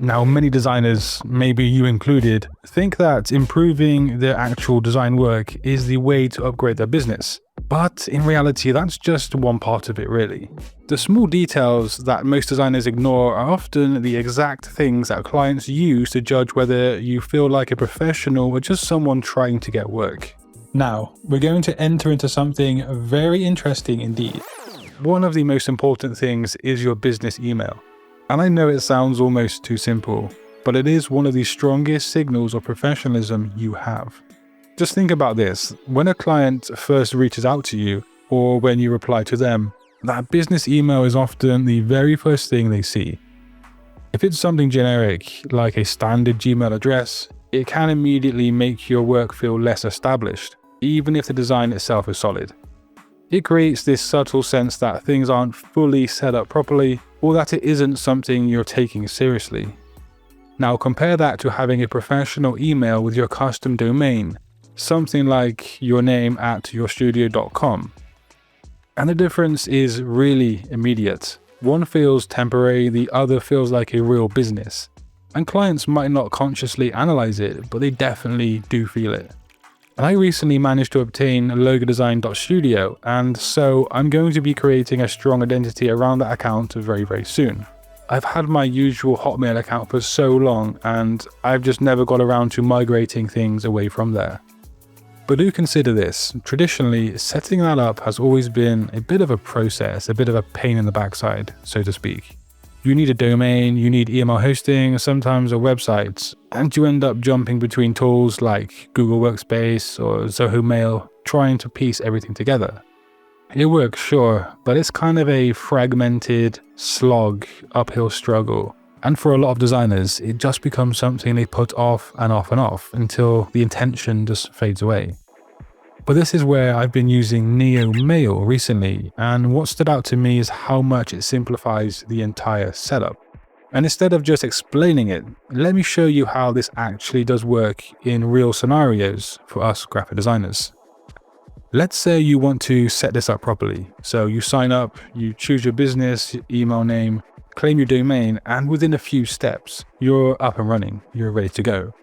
Now, many designers, maybe you included, think that improving their actual design work is the way to upgrade their business. But in reality, that's just one part of it, really. The small details that most designers ignore are often the exact things that clients use to judge whether you feel like a professional or just someone trying to get work. Now, we're going to enter into something very interesting indeed. One of the most important things is your business email. And I know it sounds almost too simple, but it is one of the strongest signals of professionalism you have. Just think about this. When a client first reaches out to you, or when you reply to them, that business email is often the very first thing they see. If it's something generic, like a standard Gmail address, it can immediately make your work feel less established, even if the design itself is solid. It creates this subtle sense that things aren't fully set up properly, or that it isn't something you're taking seriously. Now compare that to having a professional email with your custom domain, something like yourname@yourstudio.com. And the difference is really immediate. One feels temporary, the other feels like a real business. And clients might not consciously analyze it, but they definitely do feel it. And I recently managed to obtain logodesign.studio, and so I'm going to be creating a strong identity around that account very, very soon. I've had my usual Hotmail account for so long, and I've just never got around to migrating things away from there. But do consider this, traditionally, setting that up has always been a bit of a process, a bit of a pain in the backside, so to speak. You need a domain, you need email hosting, sometimes a website, and you end up jumping between tools like Google Workspace or Zoho Mail, trying to piece everything together. It works, sure, but it's kind of a fragmented slog, uphill struggle. And for a lot of designers, it just becomes something they put off and off and off until the intention just fades away. But this is where I've been using Neo Mail recently, and what stood out to me is how much it simplifies the entire setup. And instead of just explaining it, let me show you how this actually does work in real scenarios for us graphic designers. Let's say you want to set this up properly. So you sign up, you choose your business email name, claim your domain, and within a few steps, you're up and running, you're ready to go.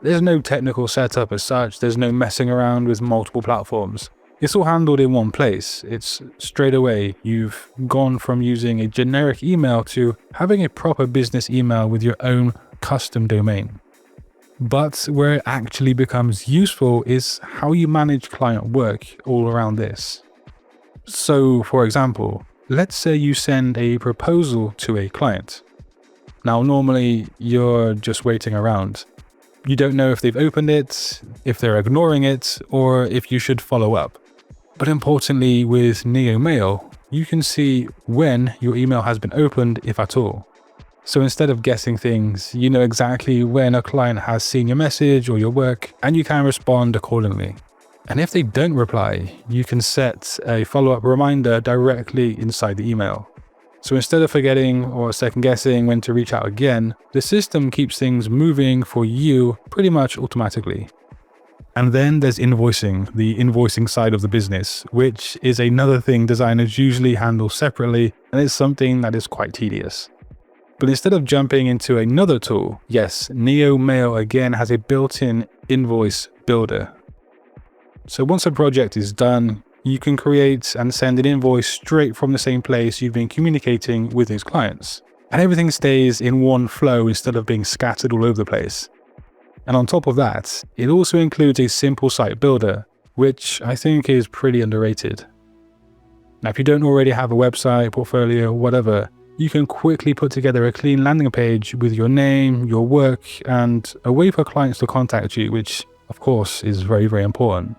There's no technical setup as such, there's no messing around with multiple platforms. It's all handled in one place. It's straight away, you've gone from using a generic email to having a proper business email with your own custom domain. But where it actually becomes useful is how you manage client work all around this. So for example, let's say you send a proposal to a client. Now normally you're just waiting around. You don't know if they've opened it, if they're ignoring it, or if you should follow up. But importantly, with Neo Mail, you can see when your email has been opened, if at all. So instead of guessing things, you know exactly when a client has seen your message or your work, and you can respond accordingly. And if they don't reply, you can set a follow-up reminder directly inside the email. So instead of forgetting or second guessing when to reach out again, the system keeps things moving for you pretty much automatically. And then there's invoicing, the invoicing side of the business, which is another thing designers usually handle separately, and it's something that is quite tedious. But instead of jumping into another tool, yes, Neo Mail again has a built-in invoice builder. So once a project is done, you can create and send an invoice straight from the same place you've been communicating with these clients. And everything stays in one flow instead of being scattered all over the place. And on top of that, it also includes a simple site builder, which I think is pretty underrated. Now, if you don't already have a website, portfolio, whatever, you can quickly put together a clean landing page with your name, your work, and a way for clients to contact you, which of course is very, very important.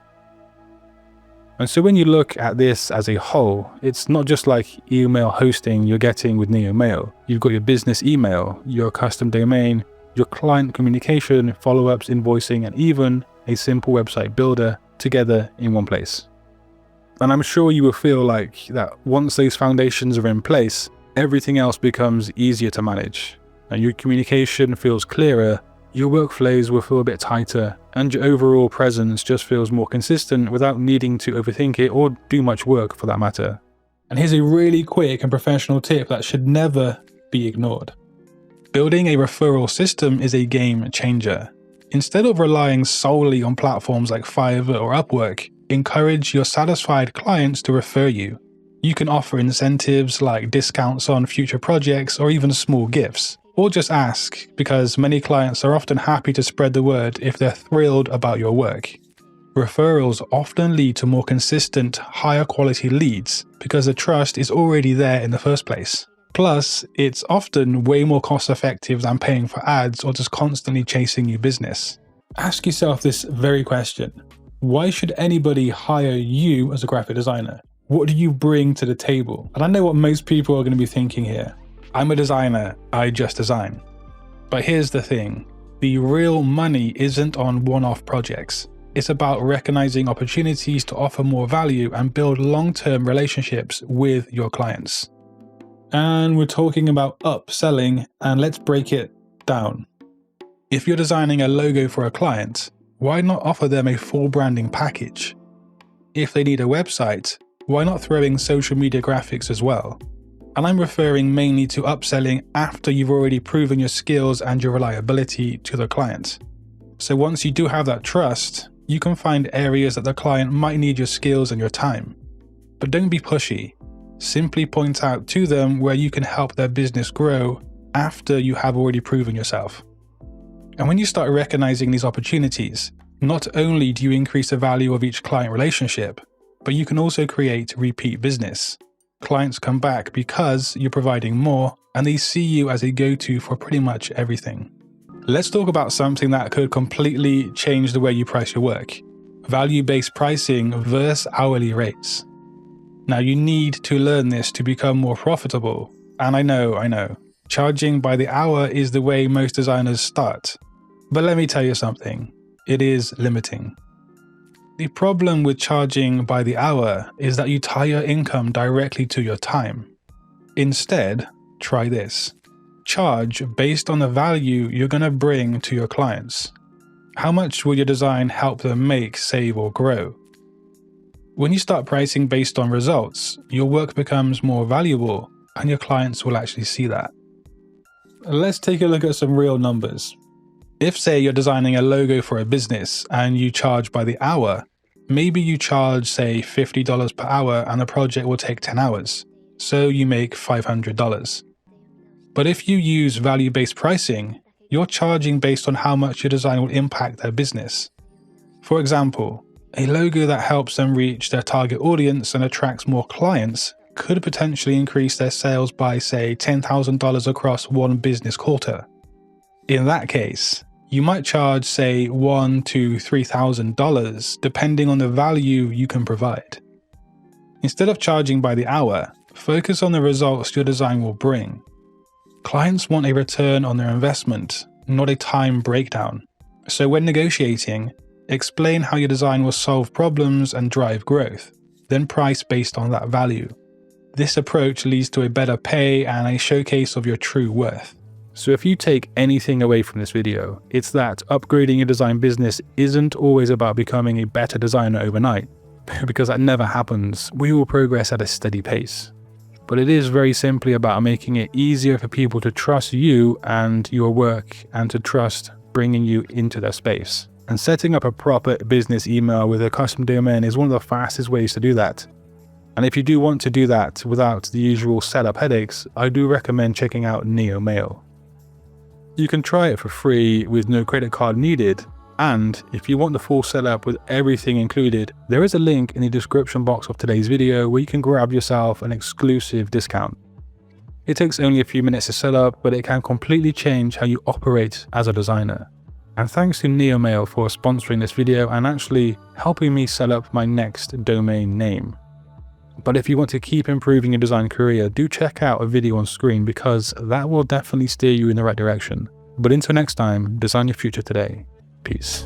And so when you look at this as a whole, it's not just like email hosting you're getting with Neo Mail. You've got your business email, your custom domain, your client communication, follow-ups, invoicing, and even a simple website builder together in one place. And I'm sure you will feel like that once those foundations are in place, everything else becomes easier to manage. And your communication feels clearer, your workflows will feel a bit tighter, and your overall presence just feels more consistent without needing to overthink it or do much work for that matter. And here's a really quick and professional tip that should never be ignored. Building a referral system is a game changer. Instead of relying solely on platforms like Fiverr or Upwork, encourage your satisfied clients to refer you. You can offer incentives like discounts on future projects or even small gifts. Or just ask, because many clients are often happy to spread the word if they're thrilled about your work. Referrals often lead to more consistent, higher quality leads because the trust is already there in the first place. Plus, it's often way more cost effective than paying for ads or just constantly chasing new business. Ask yourself this very question. Why should anybody hire you as a graphic designer? What do you bring to the table? And I know what most people are going to be thinking here. I'm a designer, I just design. But here's the thing. The real money isn't on one-off projects. It's about recognizing opportunities to offer more value and build long-term relationships with your clients. And we're talking about upselling, and let's break it down. If you're designing a logo for a client, why not offer them a full branding package? If they need a website, why not throw in social media graphics as well? And I'm referring mainly to upselling after you've already proven your skills and your reliability to the client. So once you do have that trust, you can find areas that the client might need your skills and your time. But don't be pushy. Simply point out to them where you can help their business grow after you have already proven yourself. And when you start recognizing these opportunities, not only do you increase the value of each client relationship, but you can also create repeat business. Clients come back because you're providing more and they see you as a go-to for pretty much everything. Let's talk about something that could completely change the way you price your work. Value-based pricing versus hourly rates. Now you need to learn this to become more profitable. And I know, charging by the hour is the way most designers start. But let me tell you something, it is limiting. The problem with charging by the hour is that you tie your income directly to your time. Instead, try this. Charge based on the value you're going to bring to your clients. How much will your design help them make, save, or grow? When you start pricing based on results, your work becomes more valuable and your clients will actually see that. Let's take a look at some real numbers. If, say, you're designing a logo for a business and you charge by the hour, maybe you charge, say, $50 per hour and the project will take 10 hours, so you make $500. But if you use value-based pricing, you're charging based on how much your design will impact their business. For example, a logo that helps them reach their target audience and attracts more clients could potentially increase their sales by, say, $10,000 across one business quarter. In that case, you might charge, say, $1,000 to $3,000 depending on the value you can provide. Instead of charging by the hour, focus on the results your design will bring. Clients want a return on their investment, not a time breakdown. So when negotiating, explain how your design will solve problems and drive growth, then price based on that value. This approach leads to a better pay and a showcase of your true worth. So if you take anything away from this video, it's that upgrading your design business isn't always about becoming a better designer overnight, because that never happens. We will progress at a steady pace. But it is very simply about making it easier for people to trust you and your work and to trust bringing you into their space. And setting up a proper business email with a custom domain is one of the fastest ways to do that. And if you do want to do that without the usual setup headaches, I do recommend checking out NeoMail. You can try it for free with no credit card needed, and if you want the full setup with everything included, there is a link in the description box of today's video where you can grab yourself an exclusive discount. It takes only a few minutes to set up, but it can completely change how you operate as a designer. And thanks to NeoMail for sponsoring this video and actually helping me set up my next domain name. But if you want to keep improving your design career, do check out a video on screen because that will definitely steer you in the right direction. But until next time, design your future today. Peace.